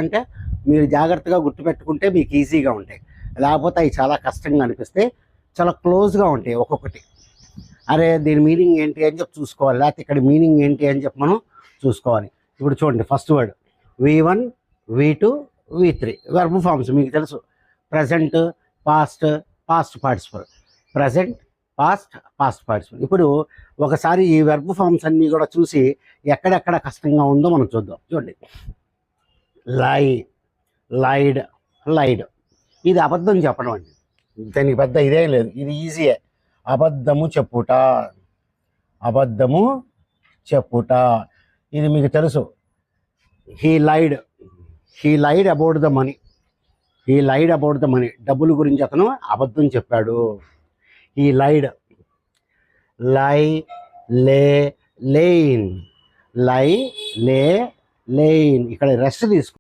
అంటే మీరు జాగ్రత్తగా గుర్తుపెట్టుకుంటే మీకు ఈజీగా ఉంటాయి. లేకపోతే అవి చాలా కష్టంగా అనిపిస్తే చాలా క్లోజ్గా ఉంటాయి ఒక్కొక్కటి. అరే దీని మీనింగ్ ఏంటి అని చెప్పి చూసుకోవాలి, లేకపోతే ఇక్కడ మీనింగ్ ఏంటి అని చెప్పి మనం చూసుకోవాలి. ఇప్పుడు చూడండి, first word V1, V2, V3 verb forms మీకు తెలుసు. Present, past, past participle, present, past, past participle. ఇప్పుడు ఒకసారి ఈ వెర్బ్ ఫార్మ్స్ అన్నీ కూడా చూసి ఎక్కడెక్కడ కష్టంగా ఉందో మనం చూద్దాం. చూడండి, లై, లైడ్, లైడ్. ఇది అబద్ధం చెప్పడం అండి. దానికి పెద్ద ఇదేం లేదు, ఇది ఈజీయే. అబద్ధము చెప్పుట, అబద్ధము చెప్పుట. ఇది మీకు తెలుసు. He lied about the money, he lied about the money. డబ్బుల గురించి అతను అబద్ధం చెప్పాడు. He lied. లై, లే, లేయిన్, లై, లే, లేయిన్. ఇక్కడ రెస్ట్ తీసుకో.